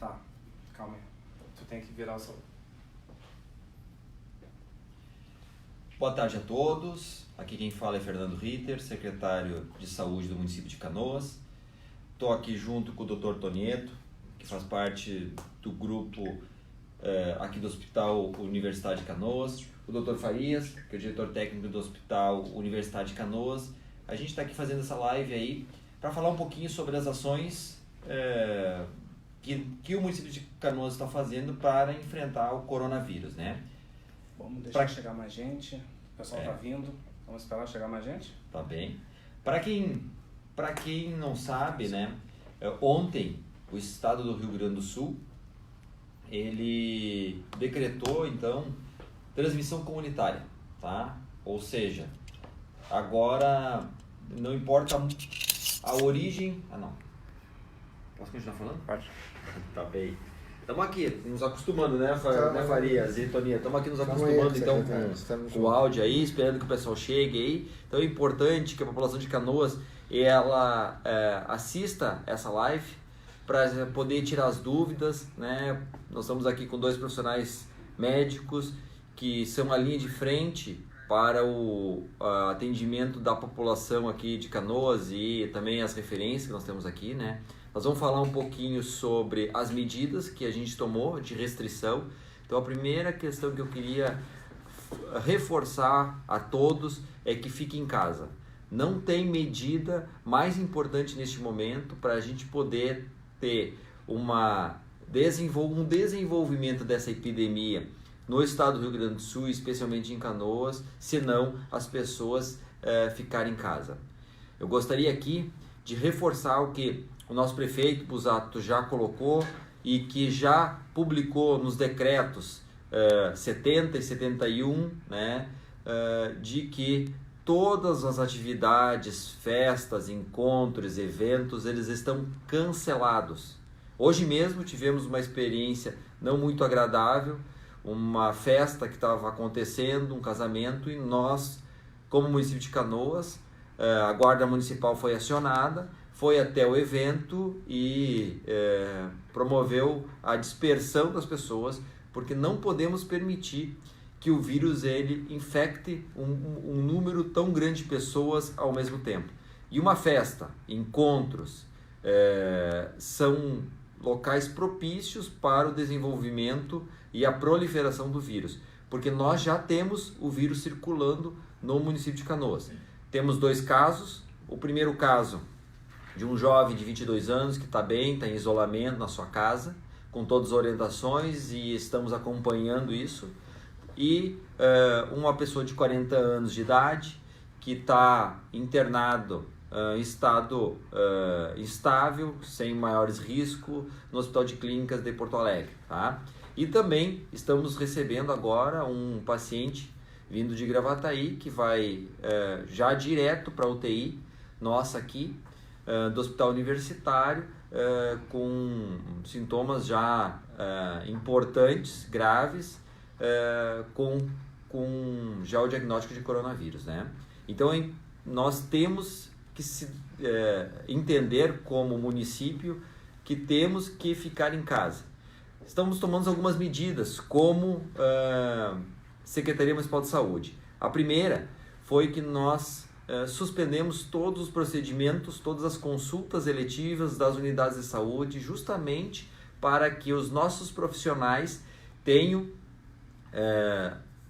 Tá, calma aí. Tu tem que virar o som. Boa tarde a todos. Aqui quem fala é Fernando Ritter, secretário de Saúde do município de Canoas. Estou aqui junto com o Dr. Tonieto, que faz parte do grupo aqui do Hospital Universidade de Canoas. O Dr. Farias, que é o diretor técnico do Hospital Universidade de Canoas. A gente está aqui fazendo essa live aí para falar um pouquinho sobre as ações que o município de Canoas está fazendo para enfrentar o coronavírus, né? Vamos deixar chegar mais gente. O pessoal está vindo. Vamos esperar chegar mais gente? Tá bem. Para quem não sabe, né? Ontem o estado do Rio Grande do Sul ele decretou então transmissão comunitária, tá? Ou seja, agora não importa a origem. Não. Posso continuar falando? Pode. Tá bem. Estamos aqui nos acostumando, né, Farias e Toninha? Estamos aqui nos acostumando então com o áudio aí, esperando que o pessoal chegue aí. Então é importante que a população de Canoas ela assista essa live para poder tirar as dúvidas, né? Nós estamos aqui com dois profissionais médicos que são a linha de frente para o atendimento da população aqui de Canoas e também as referências que nós temos aqui, né? Nós vamos falar um pouquinho sobre as medidas que a gente tomou de restrição. Então a primeira questão que eu queria reforçar a todos é que fique em casa. Não tem medida mais importante neste momento para a gente poder ter um desenvolvimento dessa epidemia no estado do Rio Grande do Sul, especialmente em Canoas, senão as pessoas ficarem em casa. Eu gostaria aqui de reforçar o que o nosso prefeito Busato já colocou e que já publicou nos decretos 70 e 71, né, de que todas as atividades, festas, encontros, eventos, eles estão cancelados. Hoje mesmo tivemos uma experiência não muito agradável, uma festa que estava acontecendo, um casamento, e nós, como município de Canoas, a Guarda Municipal foi acionada, foi até o evento e promoveu a dispersão das pessoas, porque não podemos permitir que o vírus ele infecte um número tão grande de pessoas ao mesmo tempo. E uma festa, encontros, são locais propícios para o desenvolvimento e a proliferação do vírus, porque nós já temos o vírus circulando no município de Canoas. Temos 2 casos. O primeiro caso de um jovem de 22 anos que está bem, está em isolamento na sua casa, com todas as orientações, e estamos acompanhando isso. E uma pessoa de 40 anos de idade que está internado em estado instável, sem maiores riscos, no Hospital de Clínicas de Porto Alegre. Tá? E também estamos recebendo agora um paciente vindo de Gravataí, que vai já direto para a UTI nossa aqui, do Hospital Universitário, com sintomas já importantes, graves, com já o diagnóstico de coronavírus, né? Então nós temos que entender como município que temos que ficar em casa. Estamos tomando algumas medidas como Secretaria Municipal de Saúde. A primeira foi que nós suspendemos todos os procedimentos, todas as consultas eletivas das unidades de saúde, justamente para que os nossos profissionais tenham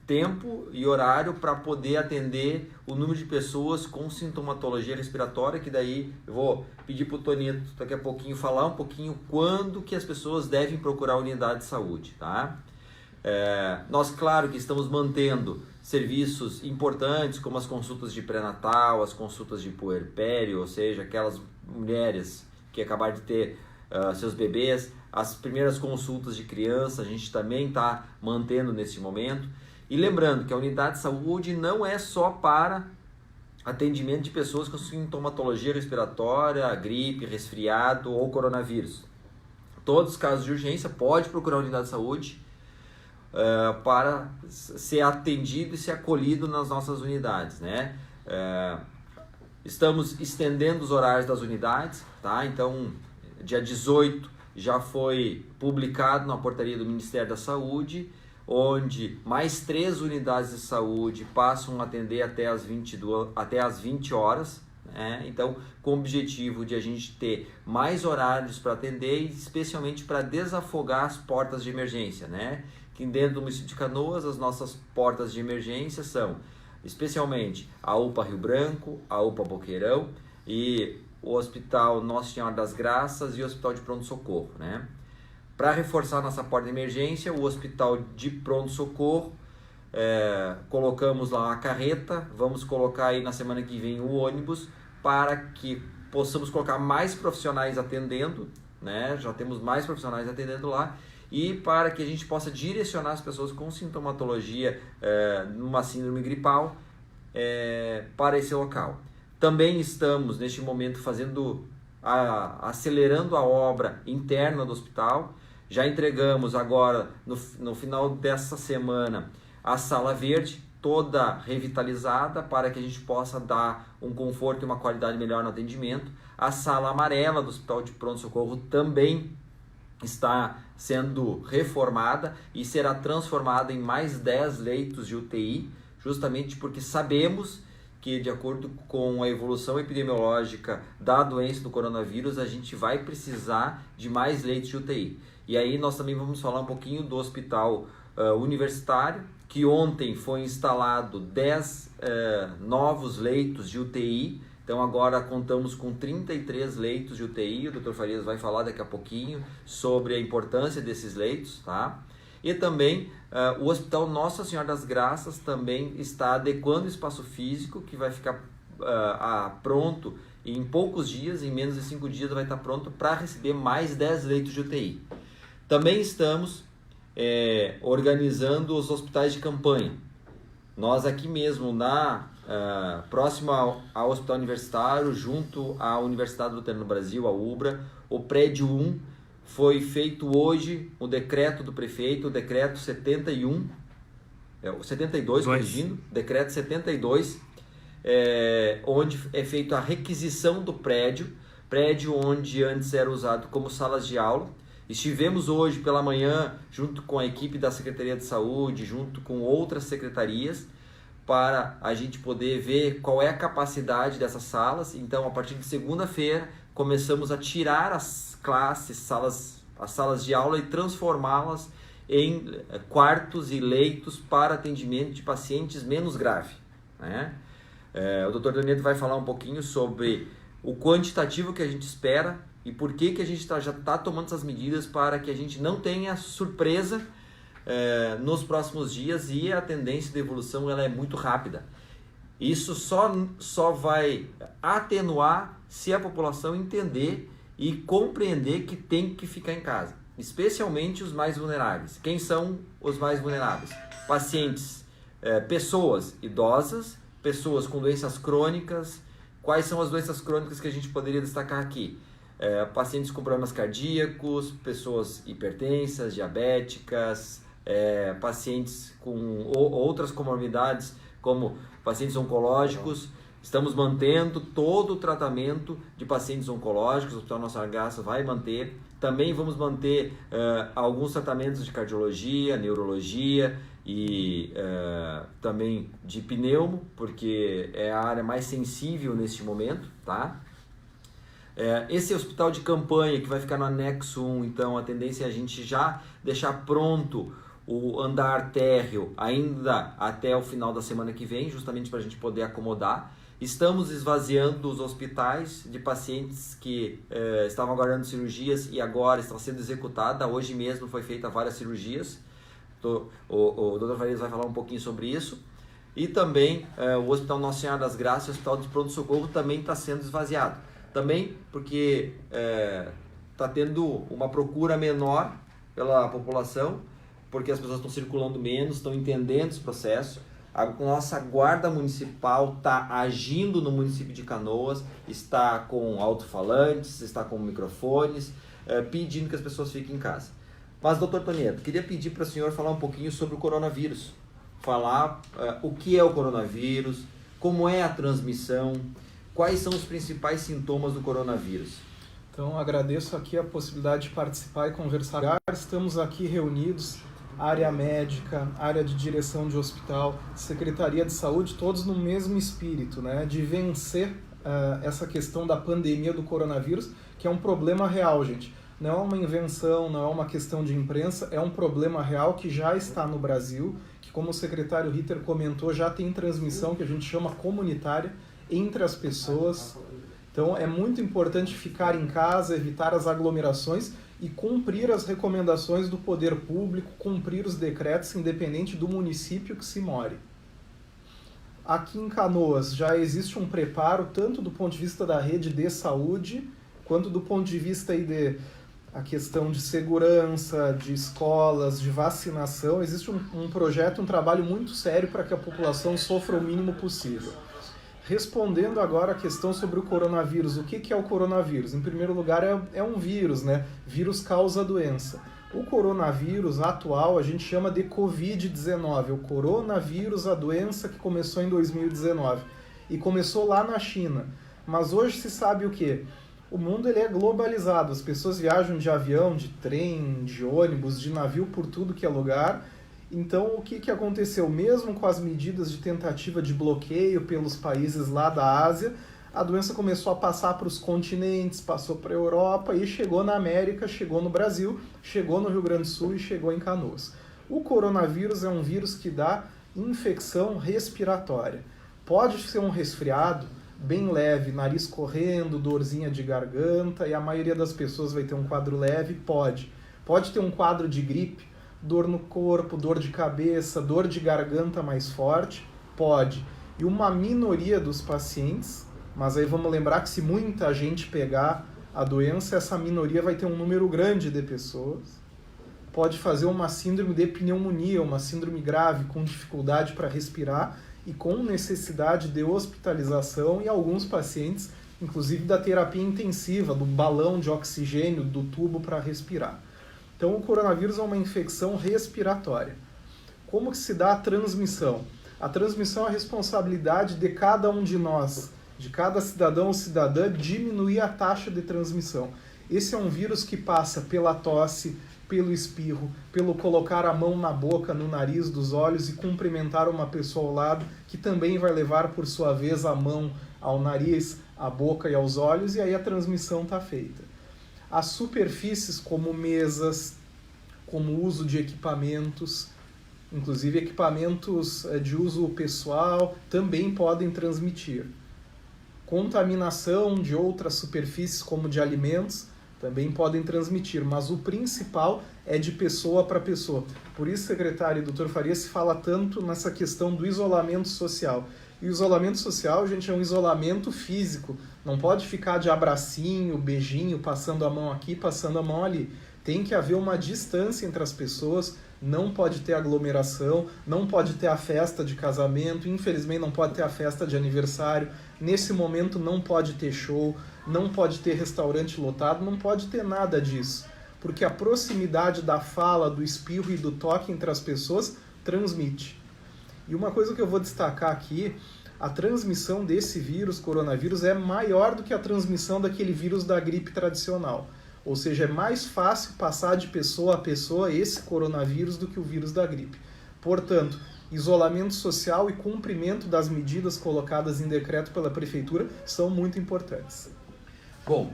tempo e horário para poder atender o número de pessoas com sintomatologia respiratória, que daí eu vou pedir para o Tonito daqui a pouquinho falar um pouquinho quando que as pessoas devem procurar a unidade de saúde, tá? Nós, claro que estamos mantendo serviços importantes como as consultas de pré-natal, as consultas de puerpério, ou seja, aquelas mulheres que acabaram de ter seus bebês, as primeiras consultas de criança, a gente também está mantendo nesse momento. E lembrando que a unidade de saúde não é só para atendimento de pessoas com sintomatologia respiratória, gripe, resfriado ou coronavírus. Todos os casos de urgência pode procurar a unidade de saúde para ser atendido e ser acolhido nas nossas unidades, né? Estamos estendendo os horários das unidades, tá? Então, dia 18 já foi publicado na portaria do Ministério da Saúde, onde mais 3 unidades de saúde passam a atender até as 20 horas, né? Então, com o objetivo de a gente ter mais horários para atender e especialmente para desafogar as portas de emergência, né? Que dentro do município de Canoas, as nossas portas de emergência são especialmente a UPA Rio Branco, a UPA Boqueirão e o Hospital Nossa Senhora das Graças e o Hospital de Pronto-Socorro, né? Para reforçar nossa porta de emergência, o Hospital de Pronto-Socorro, colocamos lá uma carreta, vamos colocar aí na semana que vem o ônibus para que possamos colocar mais profissionais atendendo, né? Já temos mais profissionais atendendo lá, e para que a gente possa direcionar as pessoas com sintomatologia numa síndrome gripal para esse local. Também estamos neste momento acelerando a obra interna do hospital. Já entregamos agora no final dessa semana a sala verde, toda revitalizada, para que a gente possa dar um conforto e uma qualidade melhor no atendimento. A sala amarela do Hospital de Pronto-Socorro também está sendo reformada e será transformada em mais 10 leitos de UTI, justamente porque sabemos que, de acordo com a evolução epidemiológica da doença do coronavírus, a gente vai precisar de mais leitos de UTI. E aí nós também vamos falar um pouquinho do hospital universitário, que ontem foi instalado 10 novos leitos de UTI. Então agora contamos com 33 leitos de UTI, o Dr. Farias vai falar daqui a pouquinho sobre a importância desses leitos, tá? E também o Hospital Nossa Senhora das Graças também está adequando o espaço físico, que vai ficar pronto em poucos dias, em menos de 5 dias vai estar pronto para receber mais 10 leitos de UTI. Também estamos organizando os hospitais de campanha. Nós aqui mesmo, próximo ao Hospital Universitário, junto à Universidade Luterana do Brasil, a UBRA, o prédio 1, foi feito hoje o decreto do prefeito, o decreto 72, corrigindo, decreto 72, onde é feita a requisição do prédio onde antes era usado como salas de aula. Estivemos hoje pela manhã junto com a equipe da Secretaria de Saúde, junto com outras secretarias, para a gente poder ver qual é a capacidade dessas salas. Então, a partir de segunda-feira, começamos a tirar as classes, as salas de aula e transformá-las em quartos e leitos para atendimento de pacientes menos graves, né? O Dr. Doneto vai falar um pouquinho sobre o quantitativo que a gente espera e por que a gente já está tomando essas medidas para que a gente não tenha surpresa nos próximos dias, e a tendência de evolução ela é muito rápida. Isso só vai atenuar se a população entender e compreender que tem que ficar em casa, especialmente os mais vulneráveis. Quem são os mais vulneráveis? Pacientes, pessoas idosas, pessoas com doenças crônicas. Quais são as doenças crônicas que a gente poderia destacar aqui? Pacientes com problemas cardíacos, pessoas hipertensas, diabéticas, pacientes com outras comorbidades, como pacientes oncológicos. Estamos mantendo todo o tratamento de pacientes oncológicos, o Hospital Nossa Senhora das Graças vai manter. Também vamos manter alguns tratamentos de cardiologia, neurologia e também de pneumo, porque é a área mais sensível neste momento, tá? Esse hospital de campanha que vai ficar no anexo 1, então a tendência é a gente já deixar pronto o andar térreo ainda até o final da semana que vem, justamente para a gente poder acomodar. Estamos esvaziando os hospitais de pacientes que estavam aguardando cirurgias e agora estão sendo executadas. Hoje mesmo foi feita várias cirurgias. O Dr. Farias vai falar um pouquinho sobre isso. E também o Hospital Nossa Senhora das Graças, o Hospital de Pronto-Socorro também está sendo esvaziado. Também porque está tendo uma procura menor pela população, porque as pessoas estão circulando menos, estão entendendo esse processo. A nossa guarda municipal está agindo no município de Canoas, está com alto-falantes, está com microfones, pedindo que as pessoas fiquem em casa. Mas, doutor Tonieto, queria pedir para o senhor falar um pouquinho sobre o coronavírus. Falar o que é o coronavírus, como é a transmissão, quais são os principais sintomas do coronavírus. Então, agradeço aqui a possibilidade de participar e conversar. Estamos aqui reunidos, área médica, área de direção de hospital, Secretaria de Saúde, todos no mesmo espírito, né, de vencer essa questão da pandemia do coronavírus, que é um problema real, gente. Não é uma invenção, não é uma questão de imprensa, é um problema real que já está no Brasil, que, como o secretário Ritter comentou, já tem transmissão que a gente chama comunitária entre as pessoas. Então é muito importante ficar em casa, evitar as aglomerações e cumprir as recomendações do poder público, cumprir os decretos, independente do município que se more. Aqui em Canoas já existe um preparo, tanto do ponto de vista da rede de saúde, quanto do ponto de vista aí de a questão de segurança, de escolas, de vacinação. Existe um projeto, um trabalho muito sério para que a população sofra o mínimo possível. Respondendo agora a questão sobre o coronavírus, o que é o coronavírus? Em primeiro lugar, é um vírus, né? Vírus causa doença. O coronavírus atual a gente chama de Covid-19, o coronavírus, a doença que começou em 2019 e começou lá na China. Mas hoje se sabe o quê? O mundo ele é globalizado, as pessoas viajam de avião, de trem, de ônibus, de navio por tudo que é lugar. Então o que aconteceu? Mesmo com as medidas de tentativa de bloqueio pelos países lá da Ásia, a doença começou a passar para os continentes, passou para a Europa e chegou na América, chegou no Brasil, chegou no Rio Grande do Sul e chegou em Canoas. O coronavírus é um vírus que dá infecção respiratória. Pode ser um resfriado bem leve, nariz correndo, dorzinha de garganta, e a maioria das pessoas vai ter um quadro leve, pode ter um quadro de gripe, dor no corpo, dor de cabeça, dor de garganta mais forte, pode. E uma minoria dos pacientes, mas aí vamos lembrar que se muita gente pegar a doença, essa minoria vai ter um número grande de pessoas, pode fazer uma síndrome de pneumonia, uma síndrome grave com dificuldade para respirar e com necessidade de hospitalização, e alguns pacientes, inclusive da terapia intensiva, do balão de oxigênio, do tubo para respirar. Então o coronavírus é uma infecção respiratória. Como que se dá a transmissão? A transmissão é a responsabilidade de cada um de nós, de cada cidadão ou cidadã, diminuir a taxa de transmissão. Esse é um vírus que passa pela tosse, pelo espirro, pelo colocar a mão na boca, no nariz, dos olhos e cumprimentar uma pessoa ao lado, que também vai levar, por sua vez, a mão ao nariz, à boca e aos olhos, e aí a transmissão está feita. As superfícies como mesas, como uso de equipamentos, inclusive equipamentos de uso pessoal, também podem transmitir. Contaminação de outras superfícies, como de alimentos, também podem transmitir, mas o principal é de pessoa para pessoa. Por isso, secretário e doutor Faria, se fala tanto nessa questão do isolamento social. E o isolamento social, gente, é um isolamento físico. Não pode ficar de abracinho, beijinho, passando a mão aqui, passando a mão ali. Tem que haver uma distância entre as pessoas, não pode ter aglomeração, não pode ter a festa de casamento, infelizmente não pode ter a festa de aniversário, nesse momento não pode ter show, não pode ter restaurante lotado, não pode ter nada disso, porque a proximidade da fala, do espirro e do toque entre as pessoas transmite. E uma coisa que eu vou destacar aqui, a transmissão desse vírus, coronavírus, é maior do que a transmissão daquele vírus da gripe tradicional. Ou seja, é mais fácil passar de pessoa a pessoa esse coronavírus do que o vírus da gripe. Portanto, isolamento social e cumprimento das medidas colocadas em decreto pela Prefeitura são muito importantes. Bom,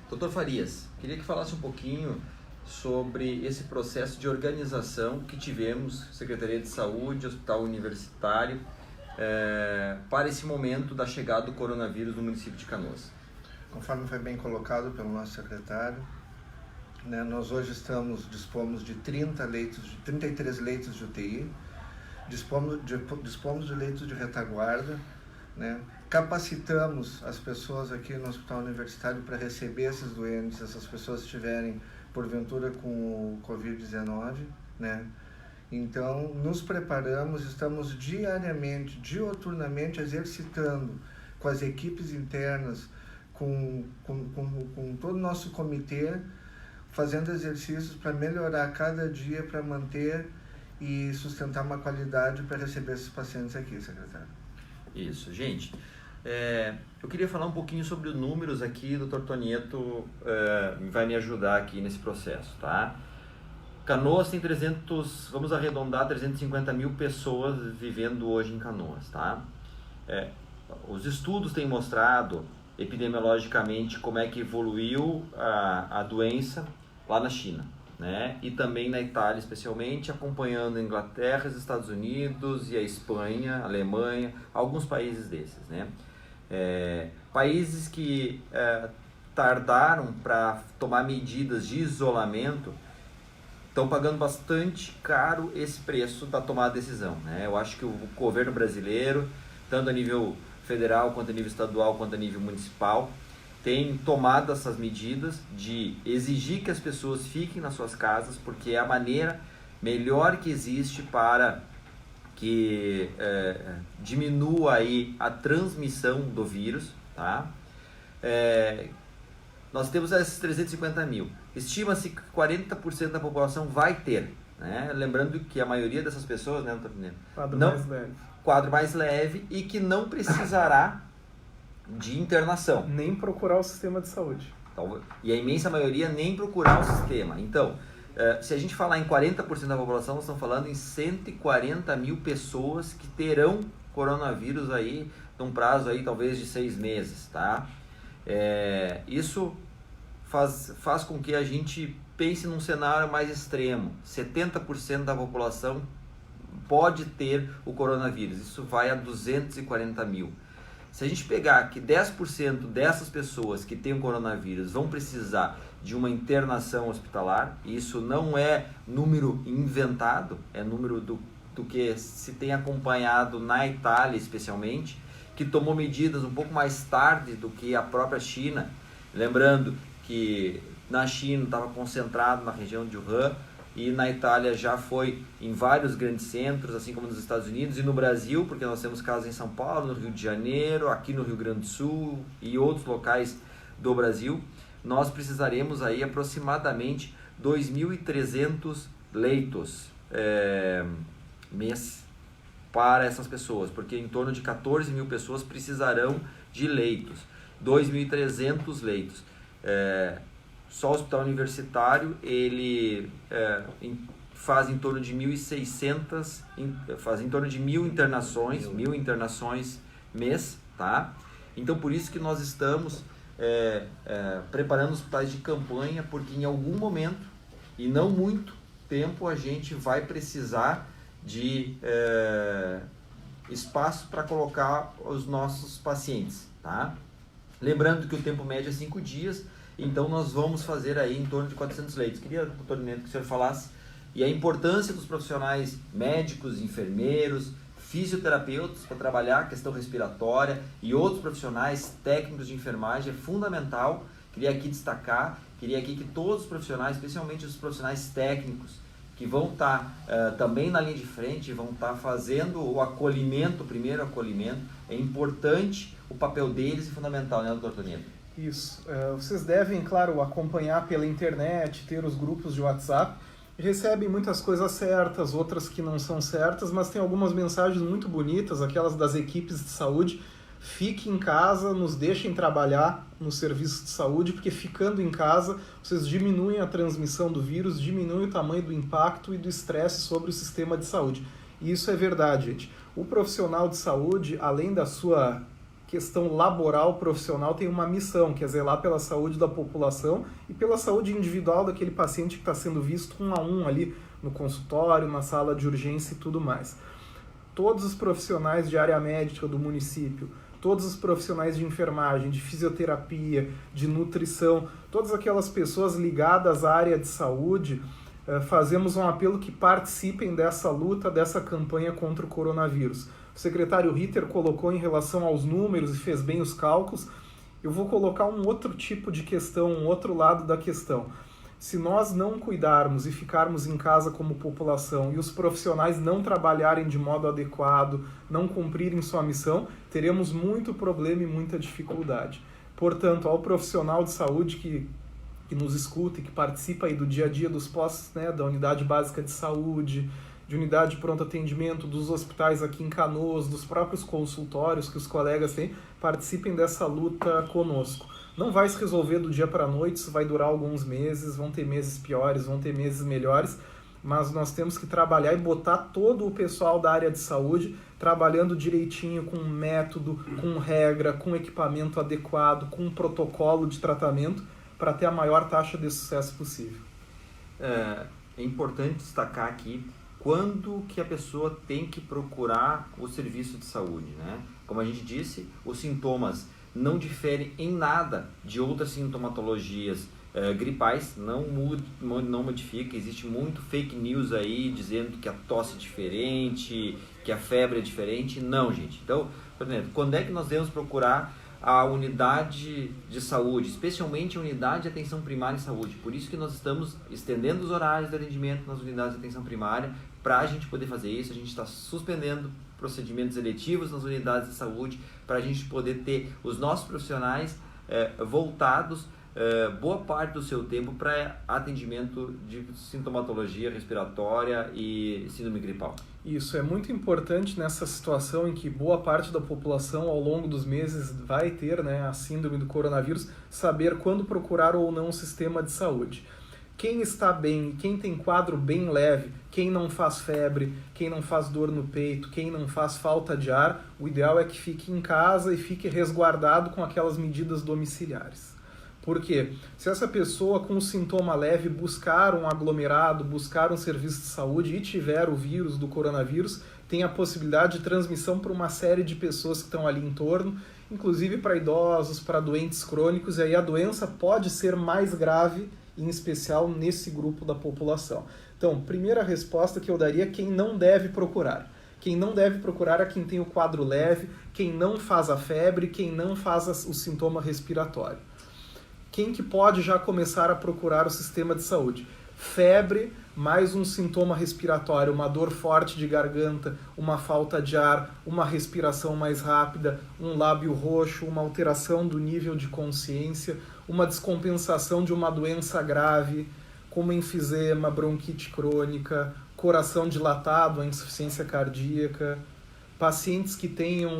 doutor Farias, queria que falasse um pouquinho sobre esse processo de organização que tivemos, Secretaria de Saúde, Hospital Universitário, para esse momento da chegada do coronavírus no município de Canoas. Conforme foi bem colocado pelo nosso secretário, né, nós hoje dispomos de 33 leitos de UTI, dispomos de leitos de retaguarda, né, capacitamos as pessoas aqui no Hospital Universitário para receber esses doentes, essas pessoas que estiverem porventura com o Covid-19, né? Então, nos preparamos, estamos dioturnamente exercitando com as equipes internas, com todo o nosso comitê, fazendo exercícios para melhorar cada dia, para manter e sustentar uma qualidade para receber esses pacientes aqui, secretário. Isso, gente. Eu queria falar um pouquinho sobre os números aqui, o Dr. Tonieto vai me ajudar aqui nesse processo, tá? Canoas tem vamos arredondar, 350 mil pessoas vivendo hoje em Canoas, tá? Os estudos têm mostrado epidemiologicamente como é que evoluiu a doença lá na China, né? E também na Itália, especialmente, acompanhando a Inglaterra, os Estados Unidos e a Espanha, a Alemanha, alguns países desses, né? Países que tardaram para tomar medidas de isolamento estão pagando bastante caro esse preço da tomada de decisão, né? Eu acho que o governo brasileiro, tanto a nível federal, quanto a nível estadual, quanto a nível municipal, tem tomado essas medidas de exigir que as pessoas fiquem nas suas casas, porque é a maneira melhor que existe para que diminua aí a transmissão do vírus, tá? Nós temos esses 350 mil. Estima-se que 40% da população vai ter, né? Lembrando que a maioria dessas pessoas, né, quadro mais leve e que não precisará de internação. Nem procurar o sistema de saúde. E a imensa maioria nem procurar o sistema. Então, se a gente falar em 40% da população, nós estamos falando em 140 mil pessoas que terão coronavírus aí num prazo aí talvez de 6 meses, tá? Isso faz com que a gente pense num cenário mais extremo. 70% da população pode ter o coronavírus. Isso vai a 240 mil. Se a gente pegar que 10% dessas pessoas que têm o coronavírus vão precisar de uma internação hospitalar, e isso não é número inventado, é número do que se tem acompanhado na Itália especialmente, que tomou medidas um pouco mais tarde do que a própria China. Lembrando que na China estava concentrado na região de Wuhan, e na Itália já foi em vários grandes centros, assim como nos Estados Unidos e no Brasil, porque nós temos casos em São Paulo, no Rio de Janeiro, aqui no Rio Grande do Sul e outros locais do Brasil. Nós precisaremos aí aproximadamente 2.300 leitos mês para essas pessoas, porque em torno de 14 mil pessoas precisarão de leitos, 2.300 leitos. Só o hospital universitário, ele faz em torno de 1.600, faz em torno de 1.000 internações mês, tá? Então, por isso que nós estamos preparando hospitais de campanha, porque em algum momento, e não muito tempo, a gente vai precisar de espaço para colocar os nossos pacientes, tá? Lembrando que o tempo médio é 5 dias, então nós vamos fazer aí em torno de 400 leitos. Queria, doutor Neto, que o senhor falasse e a importância dos profissionais médicos, enfermeiros, fisioterapeutas para trabalhar a questão respiratória e outros profissionais técnicos de enfermagem é fundamental. Queria aqui destacar, queria aqui que todos os profissionais, especialmente os profissionais técnicos, que vão estar também na linha de frente, vão estar fazendo o acolhimento, o primeiro acolhimento, é importante o papel deles e fundamental, né, doutor Tonieto? Isso. Vocês devem, claro, acompanhar pela internet, ter os grupos de WhatsApp. Recebem muitas coisas certas, outras que não são certas, mas tem algumas mensagens muito bonitas, aquelas das equipes de saúde. Fiquem em casa, nos deixem trabalhar no serviço de saúde, porque ficando em casa, vocês diminuem a transmissão do vírus, diminuem o tamanho do impacto e do estresse sobre o sistema de saúde. E isso é verdade, gente. O profissional de saúde, além da sua questão laboral profissional, tem uma missão, que é zelar pela saúde da população e pela saúde individual daquele paciente que está sendo visto 1 a 1 ali no consultório, na sala de urgência e tudo mais. Todos os profissionais de área médica do município, todos os profissionais de enfermagem, de fisioterapia, de nutrição, todas aquelas pessoas ligadas à área de saúde, fazemos um apelo que participem dessa luta, dessa campanha contra o coronavírus. O secretário Ritter colocou em relação aos números e fez bem os cálculos. Eu vou colocar um outro tipo de questão, um outro lado da questão. Se nós não cuidarmos e ficarmos em casa como população e os profissionais não trabalharem de modo adequado, não cumprirem sua missão, teremos muito problema e muita dificuldade. Portanto, ao profissional de saúde que nos escuta e que participa aí do dia a dia dos postos, né, da unidade básica de saúde, de unidade de pronto atendimento, dos hospitais aqui em Canoas, dos próprios consultórios que os colegas têm, participem dessa luta conosco. Não vai se resolver do dia para a noite, isso vai durar alguns meses, vão ter meses piores, vão ter meses melhores, mas nós temos que trabalhar e botar todo o pessoal da área de saúde trabalhando direitinho, com método, com regra, com equipamento adequado, com protocolo de tratamento, para ter a maior taxa de sucesso possível. É importante destacar aqui quando que a pessoa tem que procurar o serviço de saúde, né? Como a gente disse, os sintomas não diferem em nada de outras sintomatologias gripais, não modifica. Existe muito fake news aí dizendo que a tosse é diferente, que a febre é diferente. Não, gente. Então, por exemplo, quando é que nós devemos procurar a unidade de saúde, especialmente a unidade de atenção primária em saúde? Por isso que nós estamos estendendo os horários de atendimento nas unidades de atenção primária. Para a gente poder fazer isso, a gente está suspendendo procedimentos eletivos nas unidades de saúde, para a gente poder ter os nossos profissionais voltados boa parte do seu tempo para atendimento de sintomatologia respiratória e síndrome gripal. Isso é muito importante nessa situação em que boa parte da população ao longo dos meses vai ter, né, a síndrome do coronavírus, saber quando procurar ou não o sistema de saúde. Quem está bem, quem tem quadro bem leve, quem não faz febre, quem não faz dor no peito, quem não faz falta de ar, o ideal é que fique em casa e fique resguardado com aquelas medidas domiciliares. Por quê? Se essa pessoa com sintoma leve buscar um aglomerado, buscar um serviço de saúde e tiver o vírus do coronavírus, tem a possibilidade de transmissão para uma série de pessoas que estão ali em torno, inclusive para idosos, para doentes crônicos, e aí a doença pode ser mais grave, em especial nesse grupo da população. Então, primeira resposta que eu daria é quem não deve procurar. Quem não deve procurar é quem tem o quadro leve, quem não faz a febre, quem não faz o sintoma respiratório. Quem que pode já começar a procurar o sistema de saúde? Febre, mais um sintoma respiratório, uma dor forte de garganta, uma falta de ar, uma respiração mais rápida, um lábio roxo, uma alteração do nível de consciência, uma descompensação de uma doença grave, como enfisema, bronquite crônica, coração dilatado, a insuficiência cardíaca, pacientes que tenham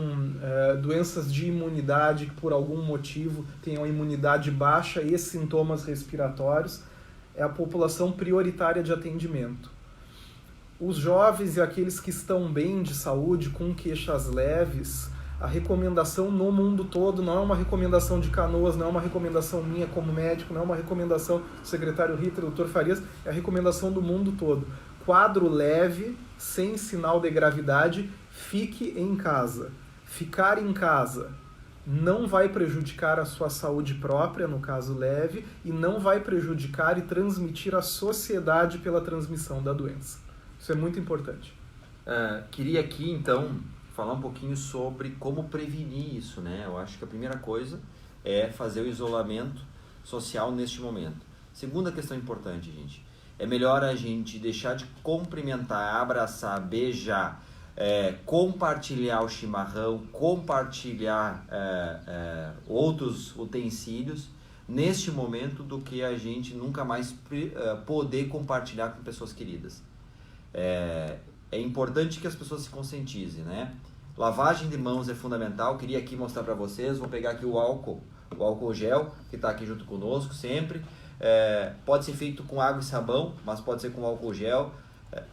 doenças de imunidade, que por algum motivo tenham a imunidade baixa e sintomas respiratórios, é a população prioritária de atendimento. Os jovens e aqueles que estão bem de saúde, com queixas leves, a recomendação no mundo todo não é uma recomendação de Canoas, não é uma recomendação minha como médico, não é uma recomendação do secretário Ritter, do Dr. Farias, é a recomendação do mundo todo. Quadro leve, sem sinal de gravidade, fique em casa. Ficar em casa não vai prejudicar a sua saúde própria, no caso leve, e não vai prejudicar e transmitir a sociedade pela transmissão da doença. Isso é muito importante. Queria aqui, então, falar um pouquinho sobre como prevenir isso, né? Eu acho que a primeira coisa é fazer o isolamento social neste momento. Segunda questão importante, gente, é melhor a gente deixar de cumprimentar, abraçar, beijar, compartilhar o chimarrão, compartilhar outros utensílios neste momento do que a gente nunca mais poder compartilhar com pessoas queridas. É importante que as pessoas se conscientizem, né? Lavagem de mãos é fundamental. Queria aqui mostrar para vocês, vou pegar aqui o álcool gel, que está aqui junto conosco sempre. Pode ser feito com água e sabão, mas pode ser com álcool gel.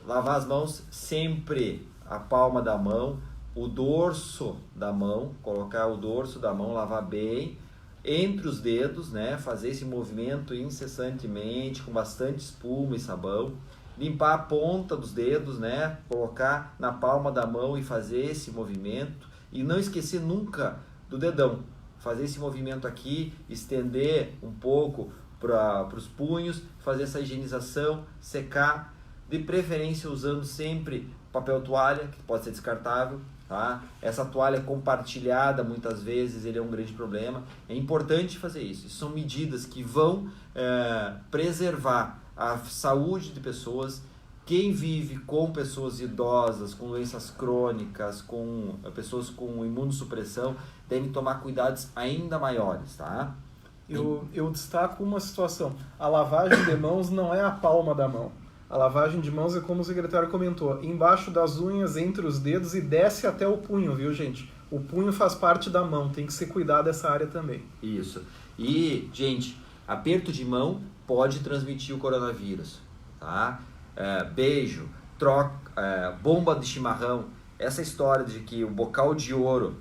Lavar as mãos sempre, a palma da mão, o dorso da mão, colocar o dorso da mão, lavar bem, entre os dedos, né? Fazer esse movimento incessantemente, com bastante espuma e sabão. Limpar a ponta dos dedos, né? Colocar na palma da mão e fazer esse movimento. E não esquecer nunca do dedão. Fazer esse movimento aqui, estender um pouco para os punhos, fazer essa higienização, secar. De preferência usando sempre papel toalha, que pode ser descartável. Tá? Essa toalha compartilhada, muitas vezes, ele é um grande problema. É importante fazer isso. Isso são medidas que vão preservar a saúde de pessoas. Quem vive com pessoas idosas, com doenças crônicas, com pessoas com imunossupressão, devem tomar cuidados ainda maiores, tá? Eu destaco uma situação. A lavagem de mãos não é a palma da mão. A lavagem de mãos é como o secretário comentou, embaixo das unhas, entre os dedos e desce até o punho, viu, gente? O punho faz parte da mão, tem que se cuidar dessa área também. Isso. E, gente, aperto de mão pode transmitir o coronavírus, tá? Beijo, bomba de chimarrão, essa história de que o bocal de ouro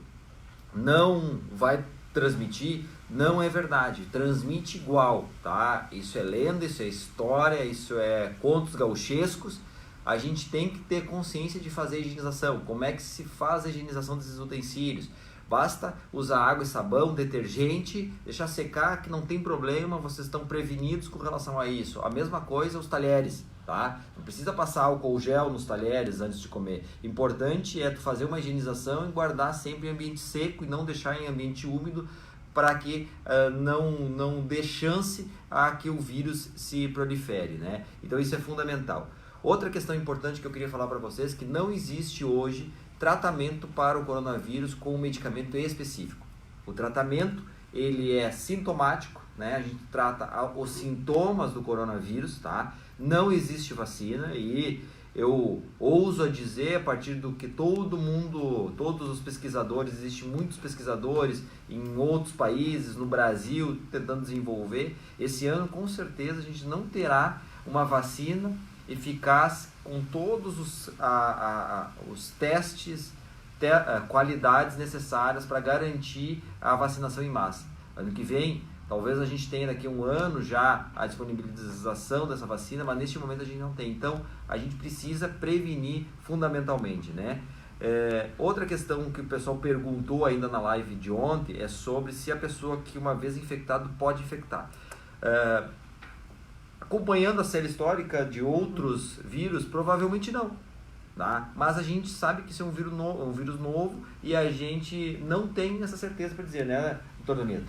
não vai transmitir, não é verdade, transmite igual, tá? Isso é lenda, isso é história, isso é contos gauchescos. A gente tem que ter consciência de fazer a higienização. Como é que se faz a higienização desses utensílios? Basta usar água e sabão, detergente, deixar secar, que não tem problema, vocês estão prevenidos com relação a isso. A mesma coisa os talheres, tá? Não precisa passar álcool gel nos talheres antes de comer. Importante é tu fazer uma higienização e guardar sempre em ambiente seco e não deixar em ambiente úmido, para que não dê chance a que o vírus se prolifere, né? Então isso é fundamental. Outra questão importante que eu queria falar para vocês, que não existe hoje tratamento para o coronavírus com um medicamento específico. O tratamento, ele é sintomático, né? A gente trata os sintomas do coronavírus, tá? Não existe vacina e eu ouso a dizer, a partir do que todos os pesquisadores, existem muitos pesquisadores em outros países, no Brasil, tentando desenvolver, esse ano com certeza a gente não terá uma vacina eficaz com todos os testes, qualidades necessárias para garantir a vacinação em massa. Ano que vem, talvez a gente tenha daqui a um ano já a disponibilização dessa vacina, mas neste momento a gente não tem. Então, a gente precisa prevenir fundamentalmente, né? Outra questão que o pessoal perguntou ainda na live de ontem é sobre se a pessoa que uma vez infectada pode infectar. Acompanhando a série histórica de outros vírus, provavelmente não, tá? Mas a gente sabe que isso é um vírus novo e a gente não tem essa certeza para dizer, né, doutor Doneto?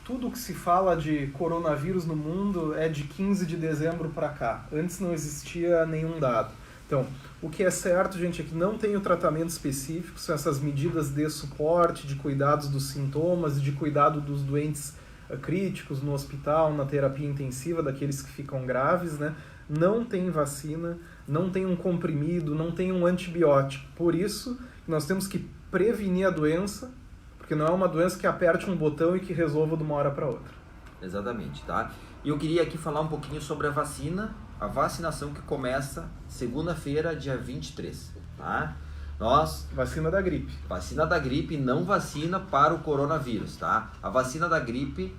Tudo que se fala de coronavírus no mundo é de 15 de dezembro para cá. Antes não existia nenhum dado. Então, o que é certo, gente, é que não tem o tratamento específico, são essas medidas de suporte, de cuidados dos sintomas, de cuidado dos doentes críticos no hospital, na terapia intensiva, daqueles que ficam graves, né? Não tem vacina, não tem um comprimido, não tem um antibiótico. Por isso, nós temos que prevenir a doença, porque não é uma doença que aperte um botão e que resolva de uma hora para outra. Exatamente, tá? E eu queria aqui falar um pouquinho sobre a vacinação que começa segunda-feira, dia 23, tá? Vacina da gripe. Vacina da gripe, não vacina para o coronavírus, tá? A vacina da gripe,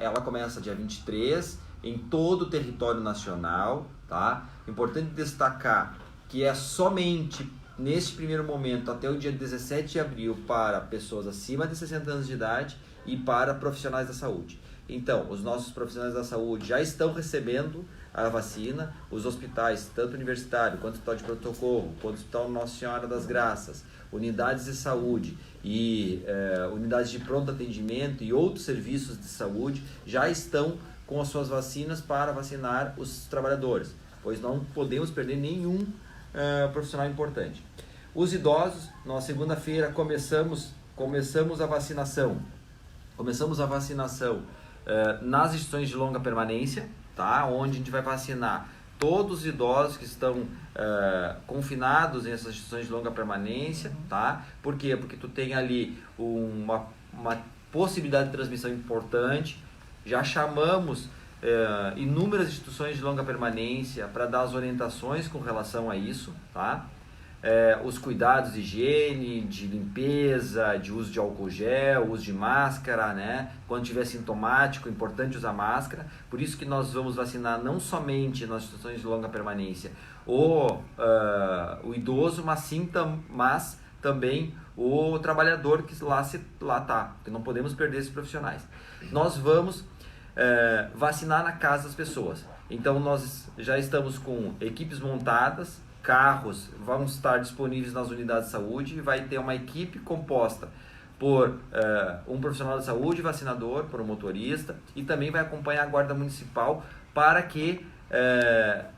ela começa dia 23 em todo o território nacional, tá? Importante destacar que é somente neste primeiro momento até o dia 17 de abril para pessoas acima de 60 anos de idade e para profissionais da saúde. Então, os nossos profissionais da saúde já estão recebendo a vacina, os hospitais, tanto universitário, quanto hospital de pronto-socorro, quanto hospital Nossa Senhora das Graças, unidades de saúde e unidades de pronto atendimento e outros serviços de saúde já estão com as suas vacinas para vacinar os trabalhadores, pois não podemos perder nenhum profissional importante. Os idosos, na segunda-feira começamos a vacinação. Começamos a vacinação nas instituições de longa permanência, tá? Onde a gente vai vacinar todos os idosos que estão confinados nessas instituições de longa permanência, tá? Por quê? Porque tu tem ali uma possibilidade de transmissão importante. Já chamamos inúmeras instituições de longa permanência para dar as orientações com relação a isso, tá? Os cuidados de higiene, de limpeza, de uso de álcool gel, uso de máscara, né? Quando tiver sintomático, é importante usar máscara. Por isso que nós vamos vacinar não somente nas instituições de longa permanência o idoso, mas também o trabalhador que lá está, porque não podemos perder esses profissionais. Nós vamos vacinar na casa das pessoas. Então nós já estamos com equipes montadas, carros vão estar disponíveis nas unidades de saúde e vai ter uma equipe composta por um profissional de saúde, vacinador, por um motorista, e também vai acompanhar a guarda municipal para que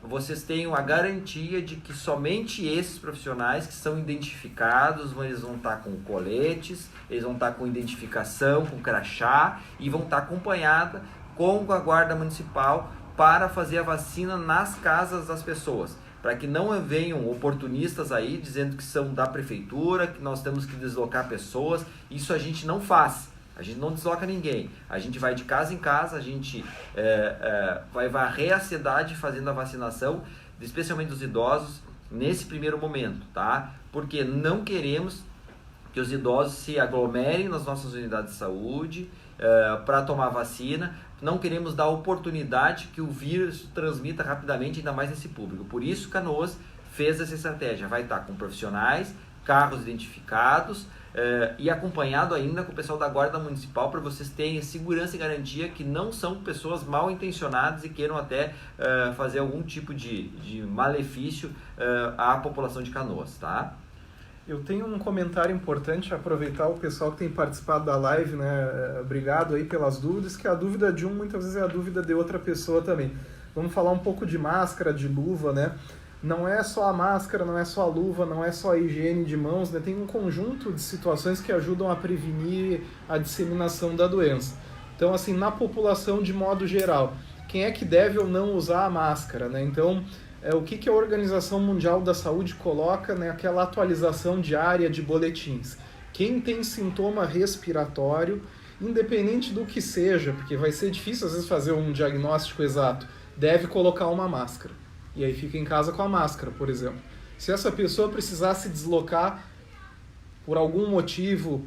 vocês tenham a garantia de que somente esses profissionais que são identificados, eles vão estar com coletes, eles vão estar com identificação, com crachá e vão estar acompanhada com a guarda municipal para fazer a vacina nas casas das pessoas. para que não venham oportunistas aí dizendo que são da prefeitura, que nós temos que deslocar pessoas. Isso a gente não faz, a gente não desloca ninguém. A gente vai de casa em casa, a gente vai varrer a cidade fazendo a vacinação, especialmente dos idosos, nesse primeiro momento, tá? Porque não queremos que os idosos se aglomerem nas nossas unidades de saúde para tomar vacina. Não queremos dar oportunidade que o vírus transmita rapidamente, ainda mais nesse público. Por isso, Canoas fez essa estratégia. Vai estar com profissionais, carros identificados e acompanhado ainda com o pessoal da Guarda Municipal, para vocês terem segurança e garantia que não são pessoas mal intencionadas e queiram até fazer algum tipo de malefício à população de Canoas, tá? Eu tenho um comentário importante, aproveitar o pessoal que tem participado da live, né? Obrigado aí pelas dúvidas, que a dúvida de um muitas vezes é a dúvida de outra pessoa também. Vamos falar um pouco de máscara, de luva, né? Não é só a máscara, não é só a luva, não é só a higiene de mãos, né? Tem um conjunto de situações que ajudam a prevenir a disseminação da doença. Então, assim, na população de modo geral, quem é que deve ou não usar a máscara, né? Então, o que a Organização Mundial da Saúde coloca, né, aquela atualização diária de boletins. Quem tem sintoma respiratório, independente do que seja, porque vai ser difícil às vezes fazer um diagnóstico exato, deve colocar uma máscara. E aí fica em casa com a máscara, por exemplo. Se essa pessoa precisar se deslocar por algum motivo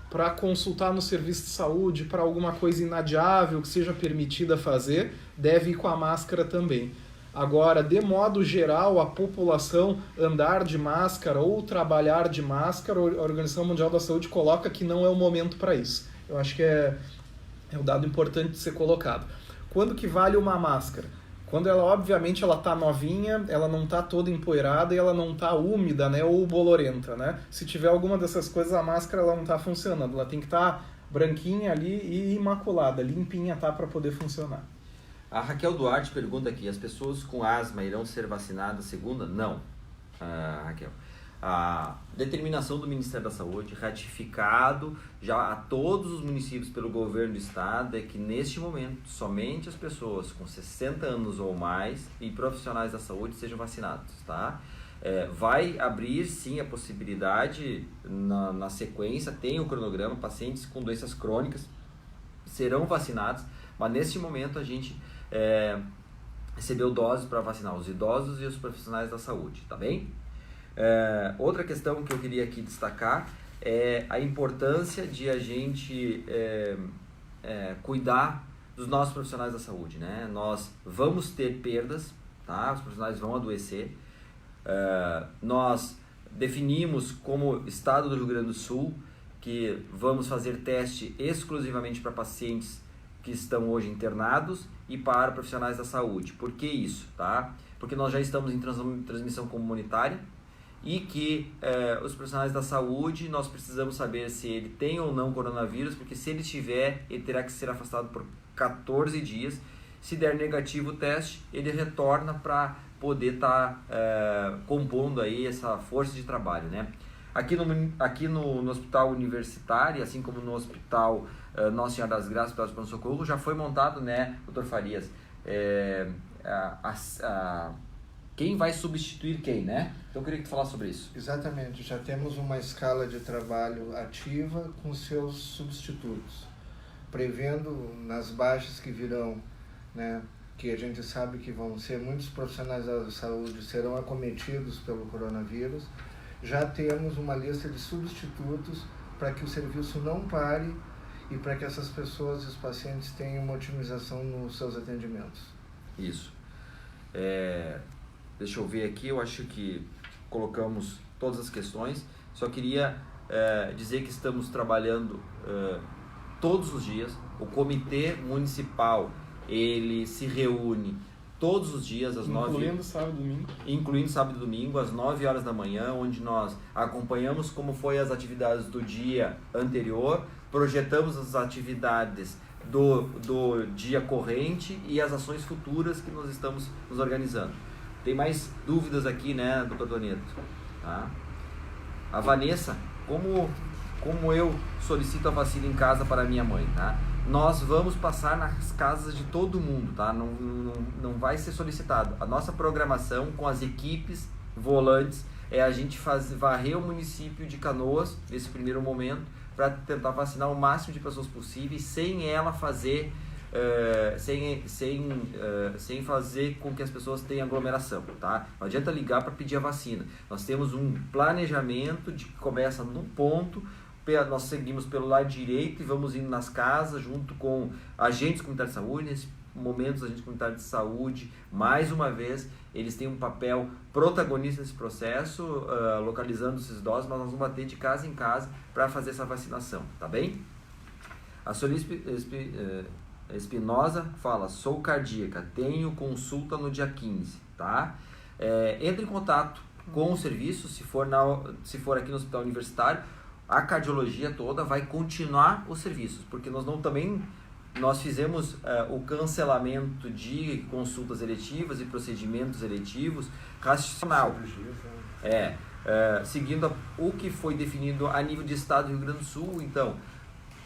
para consultar no serviço de saúde, para alguma coisa inadiável que seja permitida fazer, deve ir com a máscara também. Agora, de modo geral, a população andar de máscara ou trabalhar de máscara, a Organização Mundial da Saúde coloca que não é o momento para isso. Eu acho que é um dado importante de ser colocado. Quando que vale uma máscara? Quando ela, obviamente, ela está novinha, ela não está toda empoeirada e ela não está úmida, né, ou bolorenta, né? Se tiver alguma dessas coisas, a máscara ela não está funcionando. Ela tem que estar branquinha ali e imaculada, limpinha, tá, para poder funcionar. A Raquel Duarte pergunta aqui, as pessoas com asma irão ser vacinadas segunda? Não, Raquel. A determinação do Ministério da Saúde, ratificado já a todos os municípios pelo governo do estado, é que neste momento somente as pessoas com 60 anos ou mais e profissionais da saúde sejam vacinados, tá? Vai abrir sim a possibilidade na sequência, tem o cronograma, pacientes com doenças crônicas serão vacinados, mas neste momento a gente recebeu doses para vacinar os idosos e os profissionais da saúde, tá bem? Outra questão que eu queria aqui destacar é a importância de a gente cuidar dos nossos profissionais da saúde, né? Nós vamos ter perdas, tá? Os profissionais vão adoecer. Nós definimos como Estado do Rio Grande do Sul que vamos fazer teste exclusivamente para pacientes que estão hoje internados e para profissionais da saúde. Por que isso? Tá? Porque nós já estamos em transmissão comunitária e que os profissionais da saúde, nós precisamos saber se ele tem ou não coronavírus, porque se ele tiver, ele terá que ser afastado por 14 dias. Se der negativo o teste, ele retorna para poder estar compondo aí essa força de trabalho, né? Aqui no Hospital Universitário, assim como no Hospital Nossa Senhora das Graças, Hospital de Pronto-Socorro, já foi montado, né, doutor Farias, quem vai substituir quem, né? Então eu queria que tu falasse sobre isso. Exatamente, já temos uma escala de trabalho ativa com seus substitutos, prevendo nas baixas que virão, né, que a gente sabe que vão ser muitos profissionais da saúde serão acometidos pelo coronavírus. Já temos uma lista de substitutos para que o serviço não pare e para que essas pessoas e os pacientes tenham uma otimização nos seus atendimentos. Isso. Deixa eu ver aqui, eu acho que colocamos todas as questões. Só queria dizer que estamos trabalhando todos os dias. O comitê municipal, ele se reúne todos os dias às 9 horas. Incluindo sábado e domingo. Incluindo sábado e domingo, às 9 horas da manhã, onde nós acompanhamos como foi as atividades do dia anterior, projetamos as atividades do dia corrente e as ações futuras que nós estamos nos organizando. Tem mais dúvidas aqui, né, doutor Toneto? Tá? A Vanessa, como eu solicito a vacina em casa para minha mãe, tá? nós vamos passar nas casas de todo mundo, tá? Não vai ser solicitado. A nossa programação com as equipes volantes é a gente varrer o município de Canoas nesse primeiro momento para tentar vacinar o máximo de pessoas possíveis sem ela fazer sem fazer com que as pessoas tenham aglomeração, tá? Não adianta ligar para pedir a vacina. Nós temos um planejamento que começa num ponto, nós seguimos pelo lado direito e vamos indo nas casas junto com agentes comunitários de saúde. Nesse momento, os agentes comunitários de saúde, mais uma vez, eles têm um papel protagonista nesse processo, localizando esses idosos, mas nós vamos bater de casa em casa para fazer essa vacinação, tá bem? A Solis Espinosa fala: sou cardíaca, tenho consulta no dia 15, tá? Entre em contato com o serviço, se for aqui no Hospital Universitário, a cardiologia toda vai continuar os serviços, porque nós fizemos o cancelamento de consultas eletivas e procedimentos eletivos racional, seguindo o que foi definido a nível de Estado do Rio Grande do Sul. Então,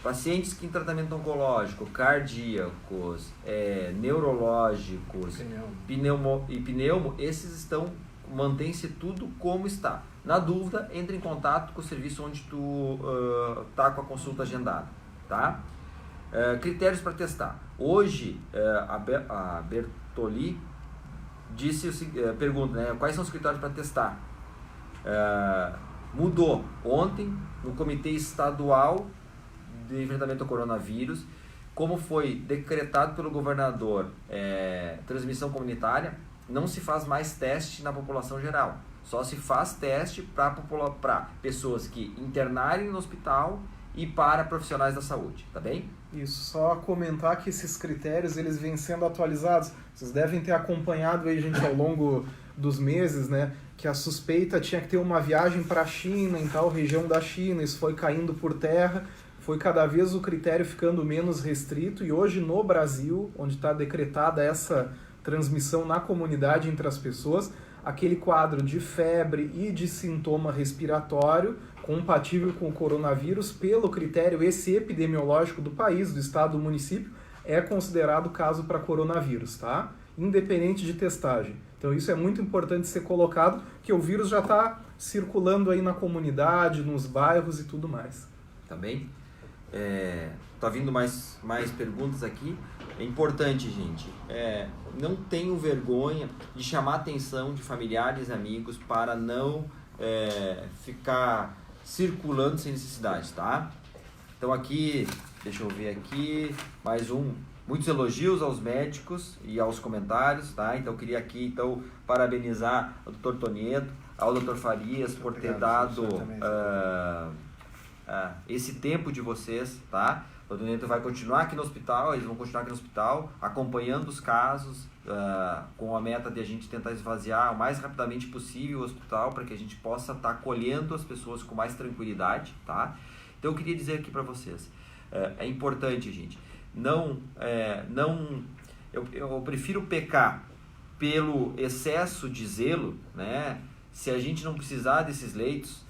pacientes que em tratamento oncológico, cardíacos, neurológicos, pneumo, esses mantém-se tudo como está. Na dúvida, entre em contato com o serviço onde tu tá com a consulta agendada, tá? Critérios para testar. Hoje, a Bertoli pergunta, né, quais são os critérios para testar? Mudou ontem no Comitê Estadual de Enfrentamento ao Coronavírus, como foi decretado pelo governador transmissão comunitária, não se faz mais teste na população geral. Só se faz teste para pessoas que internarem no hospital e para profissionais da saúde, tá bem? Isso, só comentar que esses critérios eles vêm sendo atualizados. Vocês devem ter acompanhado aí, gente, ao longo dos meses, né, que a suspeita tinha que ter uma viagem para a China, em tal região da China, isso foi caindo por terra, foi cada vez o critério ficando menos restrito, e hoje no Brasil, onde está decretada essa transmissão na comunidade entre as pessoas, aquele quadro de febre e de sintoma respiratório compatível com o coronavírus, pelo critério epidemiológico do país, do estado, do município, é considerado caso para coronavírus, tá? Independente de testagem. Então isso é muito importante ser colocado, que o vírus já está circulando aí na comunidade, nos bairros e tudo mais. Tá bem? Tá vindo mais perguntas aqui. É importante, gente, não tenham vergonha de chamar a atenção de familiares e amigos para não ficar circulando sem necessidade, tá? Então aqui, deixa eu ver aqui, muitos elogios aos médicos e aos comentários, tá? Então eu queria aqui parabenizar o Dr. Tonieto, ao Dr. Farias por ter dado esse tempo de vocês, tá? O Tonieto vai continuar aqui no hospital, eles vão continuar aqui no hospital, acompanhando os casos, com a meta de a gente tentar esvaziar o mais rapidamente possível o hospital, para que a gente possa estar acolhendo as pessoas com mais tranquilidade, tá? Então eu queria dizer aqui para vocês, é importante, gente, eu prefiro pecar pelo excesso de zelo, né? Se a gente não precisar desses leitos,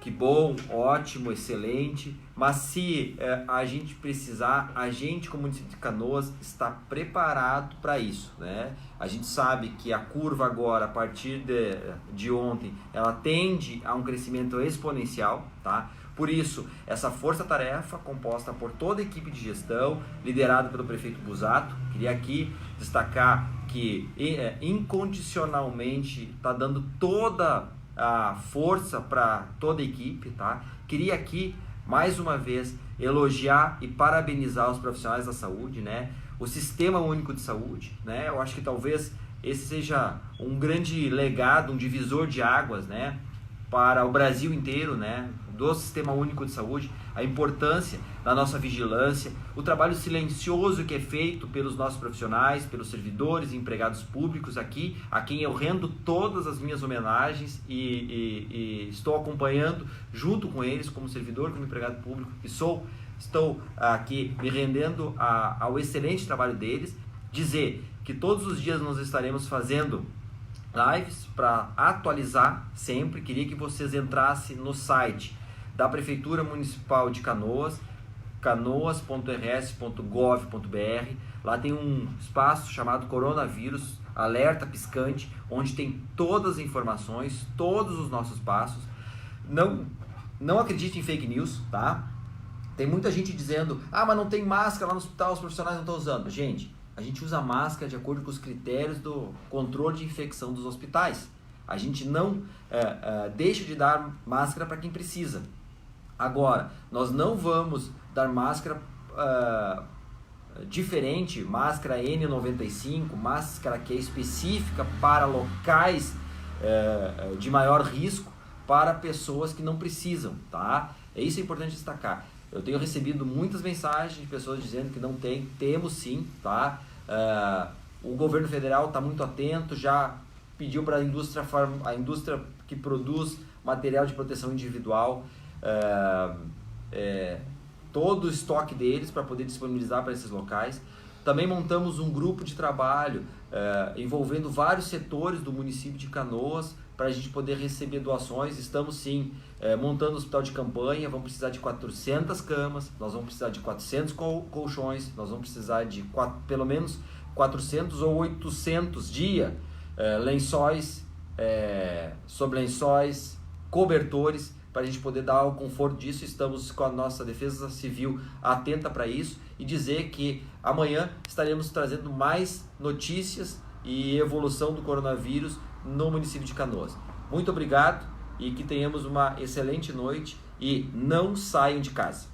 que bom, ótimo, excelente, mas se a gente precisar, a gente como município de Canoas está preparado para isso, né? A gente sabe que a curva agora, a partir de ontem, ela tende a um crescimento exponencial, tá? Por isso, essa força-tarefa composta por toda a equipe de gestão, liderada pelo prefeito Busato, queria aqui destacar que incondicionalmente está dando toda a força para toda a equipe, tá? Queria aqui, mais uma vez, elogiar e parabenizar os profissionais da saúde, né? O Sistema Único de Saúde, né? Eu acho que talvez esse seja um grande legado, um divisor de águas, né? Para o Brasil inteiro, né? Do Sistema Único de Saúde, a importância da nossa vigilância, o trabalho silencioso que é feito pelos nossos profissionais, pelos servidores e empregados públicos aqui, a quem eu rendo todas as minhas homenagens e estou acompanhando junto com eles como servidor, como empregado público que sou, estou aqui me rendendo ao excelente trabalho deles. Dizer que todos os dias nós estaremos fazendo lives para atualizar sempre. Queria que vocês entrassem no site da Prefeitura Municipal de Canoas, canoas.rs.gov.br. Lá tem um espaço chamado Coronavírus, alerta piscante, onde tem todas as informações, todos os nossos passos. Não acredite em fake news, tá? Tem muita gente dizendo, mas não tem máscara lá no hospital, os profissionais não estão usando. Gente, a gente usa máscara de acordo com os critérios do controle de infecção dos hospitais. A gente não deixa de dar máscara para quem precisa. Agora, nós não vamos dar máscara diferente, máscara N95, máscara que é específica para locais de maior risco, para pessoas que não precisam, tá? Isso é importante destacar. Eu tenho recebido muitas mensagens de pessoas dizendo que não tem, temos sim, tá? O governo federal está muito atento, já pediu para a indústria que produz material de proteção individual, todo o estoque deles para poder disponibilizar para esses locais. Também montamos um grupo de trabalho envolvendo vários setores do município de Canoas para a gente poder receber doações. Estamos sim montando um hospital de campanha, vamos precisar de 400 camas, nós vamos precisar de 400 colchões, nós vamos precisar de pelo menos 400 ou 800 lençóis, sobre lençóis, cobertores, para a gente poder dar o conforto disso. Estamos com a nossa Defesa Civil atenta para isso e dizer que amanhã estaremos trazendo mais notícias e evolução do coronavírus no município de Canoas. Muito obrigado e que tenhamos uma excelente noite e não saiam de casa.